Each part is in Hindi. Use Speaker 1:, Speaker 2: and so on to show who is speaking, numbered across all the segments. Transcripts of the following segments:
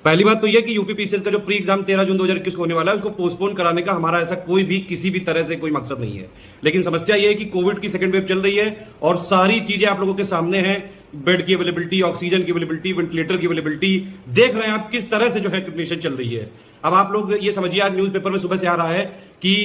Speaker 1: पहली बात तो यह कि यूपी पीसीएस का जो प्री एग्जाम 13 जून 2021 को होने वाला है उसको पोस्टपोन कराने का हमारा ऐसा कोई भी किसी भी तरह से कोई मकसद नहीं है। लेकिन समस्या यह है कि कोविड की सेकंड वेव चल रही है और सारी चीजें आप लोगों के सामने हैं। बेड की अवेलेबिलिटी, ऑक्सीजन की अवेलेबिलिटी, वेंटिलेटर की अवेलेबिलिटी, देख रहे हैं आप किस तरह से जो है कंडीशन चल रही है। अब आप लोग ये समझिए, आज न्यूज़पेपर में सुबह से आ रहा है कि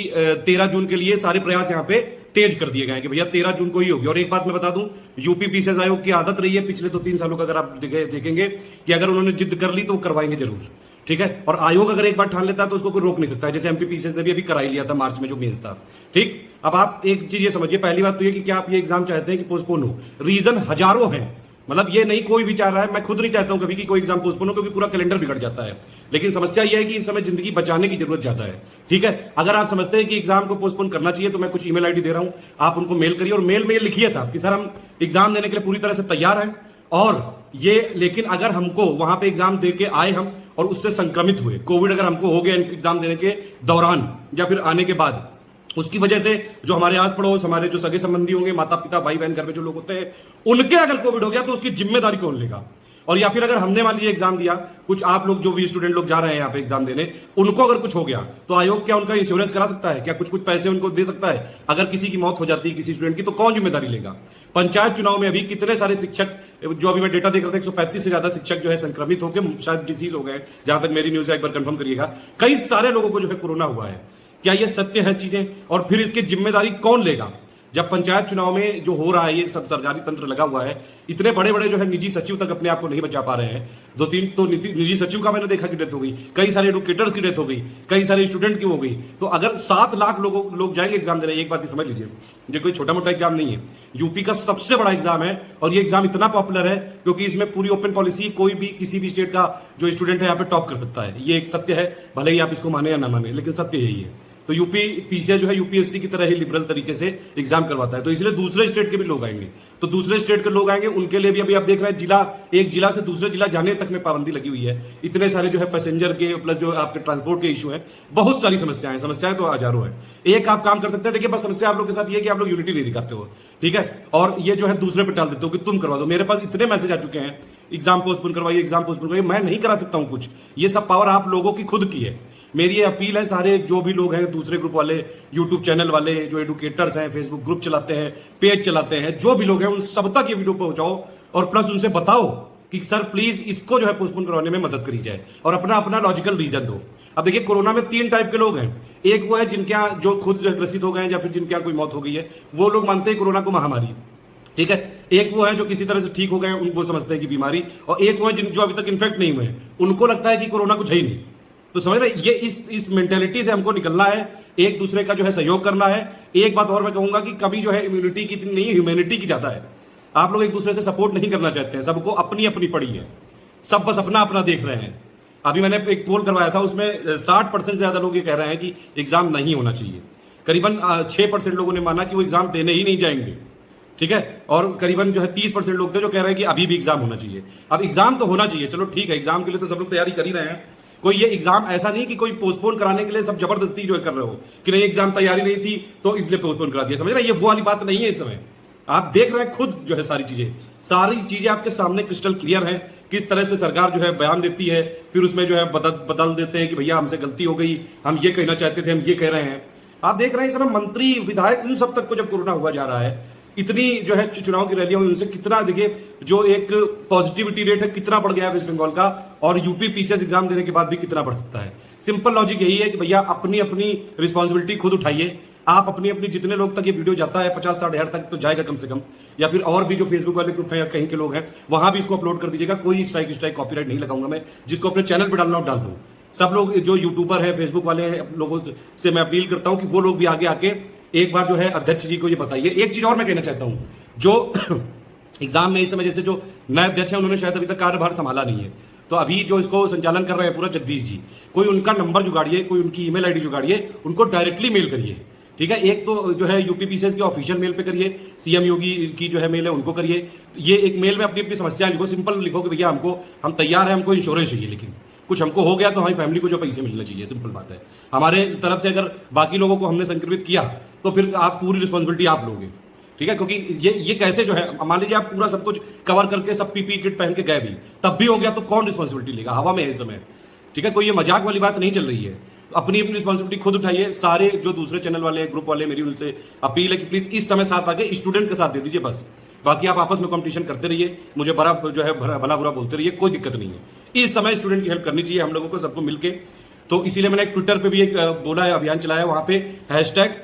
Speaker 1: 13 जून के लिए सारे प्रयास यहाँ पे तेज कर दिए गए हैं कि भैया 13 जून को ही होगी। और एक बात मैं बता दूं, यूपी पीसीएस आयोग की आदत रही है पिछले 2-3 सालों का, अगर आप देखेंगे कि अगर उन्होंने जिद कर ली तो वो करवाएंगे जरूर, ठीक है। और आयोग अगर एक बार ठान लेता है तो उसको कोई रोक नहीं सकता है, जैसे एमपी पीसीएस ने भी अभी कराई लिया था मार्च में जो मेंस था, ठीक। अब आप एक चीज ये समझिए, पहली बात तो ये कि क्या आप ये एग्जाम चाहते हैं कि पोस्टपोन हो? रीजन हजारों हैं, मतलब ये नहीं कोई भी चाह रहा है, मैं खुद नहीं चाहता हूं कभी कि कोई एग्जाम पोस्टपोन हो, क्योंकि पूरा कैलेंडर बिगड़ जाता है। लेकिन समस्या यह है कि इस समय जिंदगी बचाने की जरूरत ज्यादा है, ठीक है। अगर आप समझते हैं कि एग्जाम को पोस्टपोन करना चाहिए तो मैं कुछ ईमेल आईडी दे रहा हूं, आप उनको मेल करिए और मेल में ये लिखिए साहब कि सर हम एग्जाम देने के लिए पूरी तरह से तैयार हैं, और ये लेकिन अगर हमको वहां पे एग्जाम दे के आए हम और उससे संक्रमित हुए, कोविड अगर हमको हो गया एग्जाम देने के दौरान या फिर आने के बाद, उसकी वजह से जो हमारे आस पड़ोस, हमारे जो सगे संबंधी होंगे, माता पिता भाई बहन घर में जो लोग होते हैं, उनके अगर कोविड हो गया तो उसकी जिम्मेदारी कौन लेगा? और या फिर अगर हमने मान लीजिए एग्जाम दिया, कुछ आप लोग जो भी स्टूडेंट लोग जा रहे हैं यहाँ पे एग्जाम देने, उनको अगर कुछ हो गया तो आयोग क्या उनका इंश्योरेंस करा सकता है? क्या कुछ पैसे उनको दे सकता है? अगर किसी की मौत हो जाती है किसी स्टूडेंट की तो कौन जिम्मेदारी लेगा? पंचायत चुनाव में अभी कितने सारे शिक्षक, जो अभी मैं डेटा देख रहा था, 135 से ज्यादा शिक्षक जो है संक्रमित होकर शायद डिसीज हो गए, जहां तक मेरी न्यूज है, एक बार कंफर्म करिएगा। कई सारे लोगों को जो है कोरोना हुआ है। क्या ये सत्य है चीजें? और फिर इसकी जिम्मेदारी कौन लेगा? जब पंचायत चुनाव में जो हो रहा है, ये सब सरकारी तंत्र लगा हुआ है, इतने बड़े बड़े जो है निजी सचिव तक अपने आप को नहीं बचा पा रहे हैं। 2-3 तो निजी सचिव का मैंने देखा कि डेथ हो गई, कई सारे एडुकेटर्स की डेथ हो गई, कई सारे स्टूडेंट की हो गई। तो अगर 7 लाख लोग जाएंगे एग्जाम देने, एक बात समझ लीजिए, ये कोई छोटा मोटा एग्जाम नहीं है, यूपी का सबसे बड़ा एग्जाम है। और ये एग्जाम इतना पॉपुलर है क्योंकि इसमें पूरी ओपन पॉलिसी, कोई भी किसी भी स्टेट का जो स्टूडेंट है यहाँ पे टॉप कर सकता है। ये एक सत्य है, भले ही आप इसको माने या ना माने, लेकिन सत्य यही है। तो यूपी पीसीएस जो है यूपीएससी की तरह ही लिबरल तरीके से एग्जाम करवाता है, तो इसलिए दूसरे स्टेट के भी लोग आएंगे। तो दूसरे स्टेट के लोग आएंगे, उनके लिए भी अभी आप देख रहे हैं एक जिला से दूसरे जिला जाने तक में पाबंदी लगी हुई है। इतने सारे जो है पैसेंजर के प्लस जो आपके ट्रांसपोर्ट के इशू है, बहुत सारी समस्याएं तो हजारों है। एक आप काम कर सकते हैं, देखिए बस समस्या आप लोग के साथ ये है कि आप लोग यूनिटी नहीं दिखाते हो, ठीक है, और ये जो है दूसरे पे टाल देते हो कि तुम करवा दो। मेरे पास इतने मैसेज आ चुके हैं, एग्जाम पोस्टपोन करवाइए, एग्जाम पोस्टपोन करवाइए, मैं नहीं करा सकता हूं कुछ। ये सब पावर आप लोगों की खुद की है। मेरी ये अपील है, सारे जो भी लोग हैं, दूसरे ग्रुप वाले, यूट्यूब चैनल वाले, जो एडुकेटर्स हैं, फेसबुक ग्रुप चलाते हैं, पेज चलाते हैं, जो भी लोग हैं, उन सब तक ये वीडियो पहुंचाओ और प्लस उनसे बताओ कि सर प्लीज इसको जो है पोस्टपोन करवाने में मदद करी जाए और अपना अपना लॉजिकल रीजन दो। अब देखिए, कोरोना में 3 टाइप के लोग हैं। एक वो है जिनके यहाँ जो खुद ग्रसित हो गए हैं या फिर जिनके यहाँ कोई मौत हो गई है, वो लोग मानते हैं कोरोना को महामारी, ठीक है। एक वो है जो किसी तरह से ठीक हो गए हैं, उनको समझते हैं कि बीमारी, और एक वो है जो अभी तक इन्फेक्ट नहीं हुए हैं, उनको लगता है कि कोरोना कुछ है ही नहीं। तो समझ रहे, ये इस मेंटेलिटी से हमको निकलना है, एक दूसरे का जो है सहयोग करना है। एक बात और मैं कहूंगा कि कभी जो है इम्यूनिटी की इतनी नहीं, ह्यूमैनिटी की ज्यादा है। आप लोग एक दूसरे से सपोर्ट नहीं करना चाहते हैं, सबको अपनी अपनी पड़ी है, सब बस अपना अपना देख रहे हैं। अभी मैंने एक पोल करवाया था, उसमें 60% से ज्यादा लोग ये कह रहे हैं कि एग्जाम नहीं होना चाहिए। करीबन 6% लोगों ने माना कि वो एग्जाम देने ही नहीं जाएंगे, ठीक है। और करीबन जो है 30% लोग थे जो कह रहे हैं कि अभी भी एग्जाम होना चाहिए। अब एग्जाम तो होना चाहिए, चलो ठीक है, एग्जाम के लिए तो सब लोग तैयारी कर ही रहे हैं। कोई ये एग्जाम ऐसा नहीं कि कोई पोस्टपोन कराने के लिए सब जबरदस्ती जो कर रहे हो कि नहीं एग्जाम तैयारी नहीं थी तो इसलिए पोस्टपोन करा दिया, समझ रहे, ये वो वाली बात नहीं है। इस समय आप देख रहे हैं खुद जो है सारी चीजें आपके सामने क्रिस्टल क्लियर है। किस तरह से सरकार जो है बयान देती है, फिर उसमें जो है बदल देते हैं कि भैया हमसे गलती हो गई, हम ये कहना चाहते थे, हम ये कह रहे हैं। आप देख रहे हैं इस समय मंत्री, विधायक, उन सब तक को जब कोरोना हुआ जा रहा है, इतनी जो है चुनाव की रैलियां हुई, उनसे कितना देखिए जो एक पॉजिटिविटी रेट है कितना बढ़ गया है वेस्ट बंगाल का, और यूपी पीसीएस एग्जाम देने के बाद भी कितना बढ़ सकता है। सिंपल लॉजिक यही है कि भैया अपनी अपनी रिस्पॉन्सिबिलिटी खुद उठाइए। आप अपनी अपनी, जितने लोग तक ये वीडियो जाता है, 50-60 हज़ार तक तो जाएगा कम से कम, या फिर और भी जो फेसबुक वाले ग्रुप हैं या कहीं के लोग हैं, वहां भी इसको अपलोड कर दीजिएगा। कोई स्ट्राइक कॉपीराइट नहीं लगाऊंगा मैं, जिसको अपने चैनल पर डालना हो डाल दूं। सब लोग जो यूट्यूबर है, फेसबुक वाले हैं, लोगों से मैं अपील करता हूं कि वो लोग भी आगे आके एक बार जो है अध्यक्ष जी को ये बताइए। एक चीज और मैं कहना चाहता हूं, जो एग्जाम में इस समय जैसे जो नए अध्यक्ष हैं, उन्होंने शायद अभी तक कार्यभार संभाला नहीं है, तो अभी जो इसको संचालन कर रहे हैं पूरा जगदीश जी, कोई उनका नंबर जुगाड़िए, कोई उनकी ईमेल आईडी जुगाड़िए, उनको डायरेक्टली मेल करिए, ठीक है। एक तो जो है यूपी पीसीएस के ऑफिशियल मेल पे करिए, सीएम योगी की जो है मेल है उनको करिए। ये एक मेल में अपनी अपनी समस्याएं लिखो, सिंपल लिखो कि भैया हम तैयार हैं, हमको इंश्योरेंस चाहिए, लेकिन कुछ हमको हो गया तो हमारी फैमिली को जो पैसे मिलने चाहिए, सिंपल बात है। हमारे तरफ से अगर बाकी लोगों को हमने संक्रमित किया तो फिर आप पूरी रिस्पॉन्सिबिलिटी आप लोगे, ठीक है, क्योंकि ये कैसे जो है, मान लीजिए आप पूरा सब कुछ कवर करके सब पीपी किट पहन के गए भी, तब भी हो गया तो कौन रिस्पॉन्सिबिलिटी लेगा? हवा में है इस समय, ठीक है, कोई ये मजाक वाली बात नहीं चल रही है। अपनी अपनी रिस्पॉन्सिबिलिटी खुद उठाइए। सारे जो दूसरे चैनल वाले ग्रुप वाले, मेरी उनसे अपील है कि प्लीज इस समय साथ आके स्टूडेंट का साथ दे दीजिए बस। बाकी आप आपस में कंपटीशन करते रहिए, मुझे बड़ा जो है भला बुरा बोलते रहिए, कोई दिक्कत नहीं है। इस समय स्टूडेंट की हेल्प करनी चाहिए हम लोगों को, सबको मिलके। तो इसीलिए मैंने एक ट्विटर पे भी एक बोला है, अभियान चलाया, वहां पे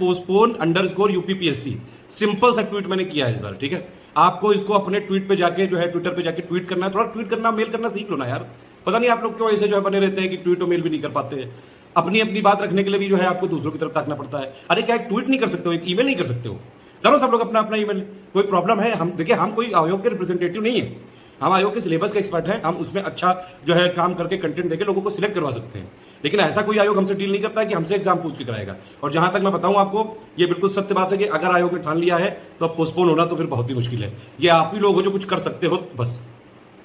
Speaker 1: #postpone_UPPSC सिंपल सा ट्वीट मैंने किया है इस बार, ठीक है। आपको इसको अपने ट्वीट पे जाके जो है, ट्विटर पे जाके ट्वीट करना है। थोड़ा ट्वीट करना, मेल करना सीख लो ना यार। पता नहीं आप लोग क्यों ऐसे जो है बने रहते हैं कि ट्वीट और मेल भी नहीं कर पाते। अपनी अपनी बात रखने के लिए भी जो है आपको दूसरों की तरफ ताकना पड़ता है। अरे क्या एक ट्वीट नहीं कर सकते हो, एक ईमेल नहीं कर सकते हो? करो सब लोग अपना अपना ईमेल। कोई प्रॉब्लम है? हम देखिए, हम कोई आयोग के रिप्रेजेंटेटिव नहीं है, हम आयोग के सिलेबस के एक्सपर्ट हैं। हम उसमें अच्छा जो है काम करके कंटेंट देके लोगों को सिलेक्ट करवा सकते हैं। लेकिन ऐसा कोई आयोग हमसे डील नहीं करता है कि हमसे एग्जाम पूछ के कराएगा। और जहां तक मैं बताऊं आपको, ये बिल्कुल सत्य बात है कि अगर आयोग ने ठान लिया है तो अब पोस्टपोन होना तो फिर बहुत ही मुश्किल है। ये आप ही लोग हो जो कुछ कर सकते हो बस।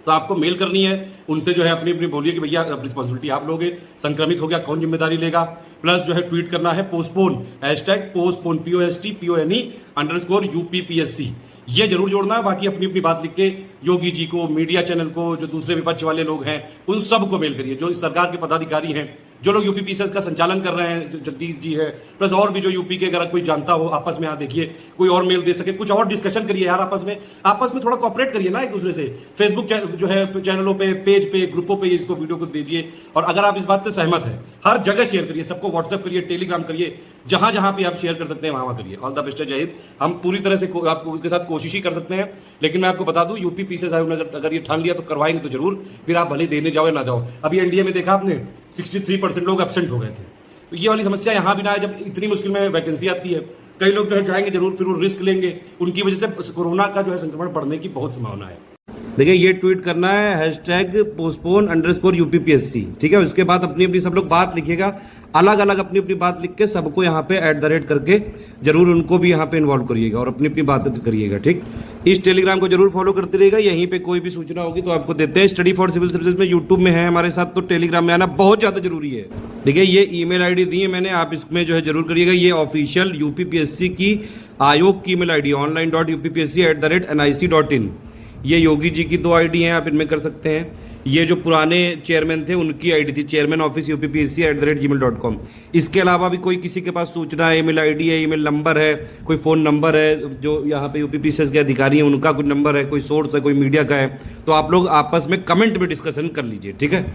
Speaker 1: तो आपको मेल करनी है उनसे, जो है अपनी अपनी बोलिए कि भैया रिस्पॉन्सिबिलिटी आप लोगे, संक्रमित हो गया कौन जिम्मेदारी लेगा। प्लस जो है ट्वीट करना है पोस्टपोन, #postpone POSTPONE_UPPSC, ये जरूर जोड़ना है। बाकी अपनी अपनी बात लिख के योगी जी को, मीडिया चैनल को, जो दूसरे विपक्ष वाले लोग हैं उन सबको मेल करिए, जो इस सरकार के पदाधिकारी हैं, जो लोग यूपीपीसीएस का संचालन कर रहे हैं, जगदीश जी है, प्लस और भी जो यूपी के, अगर कोई जानता हो आपस में, यहाँ देखिए कोई और मेल दे सके, कुछ और डिस्कशन करिए यार आपस में थोड़ा कॉपरेट करिए ना एक दूसरे से। फेसबुक जो है चैनलों पे, पेज पे, ग्रुपों पे इसको वीडियो को दीजिए। और अगर आप इस बात से सहमत है, हर जगह शेयर करिए, सबको व्हाट्सएप करिए, टेलीग्राम करिए, जहां जहां पे आप शेयर कर सकते हैं वहां करिए। ऑल द बेस्ट, जय हिंद। हम पूरी तरह से आपको उसके साथ कोशिश ही कर सकते हैं, लेकिन मैं आपको बता दूं यूपीपीसीएस आयोग ने अगर ये ठान लिया तो करवाएंगे तो जरूर, फिर आप भले देने जाओ या ना जाओ। अभी एनडीए में देखा आपने 63% लोग एब्सेंट हो गए थे। तो ये वाली समस्या यहाँ भी ना है, जब इतनी मुश्किल में वैकेंसी आती है। कई लोग जो है जाएंगे जरूर, फिर वो रिस्क लेंगे, उनकी वजह से कोरोना का जो है संक्रमण बढ़ने की बहुत संभावना है। देखिए, ये ट्वीट करना है #postpone_UPPSC, ठीक है। उसके बाद अपनी अपनी सब लोग बात लिखिएगा, अलग अलग अपनी अपनी बात लिख के सबको यहाँ पे @ करके जरूर उनको भी यहाँ पे इन्वॉल्व करिएगा और अपनी अपनी बात करिएगा, ठीक। इस टेलीग्राम को जरूर फॉलो करते रहिएगा, यहीं पे कोई भी सूचना होगी तो आपको देते हैं। स्टडी फॉर सिविल सर्विसेज में यूट्यूब में है हमारे साथ, तो टेलीग्राम में आना बहुत ज़्यादा जरूरी है। देखिए, ये ईमेल आईडी दी है मैंने, आप इसमें जो है जरूर करिएगा। ये ऑफिशियल यूपीपीएससी की आयोग की ईमेल आईडी online.uppsc@nic.in। ये योगी जी की 2 आईडी हैं, आप इनमें कर सकते हैं। ये जो पुराने चेयरमैन थे उनकी आईडी थी, चेयरमैन ऑफिस UPPSC@gmail.com। इसके अलावा भी कोई किसी के पास सूचना है, ईमेल आईडी है, ईमेल नंबर है, कोई फ़ोन नंबर है, जो यहाँ पे UPPSC के अधिकारी हैं उनका कोई नंबर है, कोई सोर्स है, कोई मीडिया का है, तो आप लोग आपस में कमेंट में डिस्कशन कर लीजिए, ठीक है।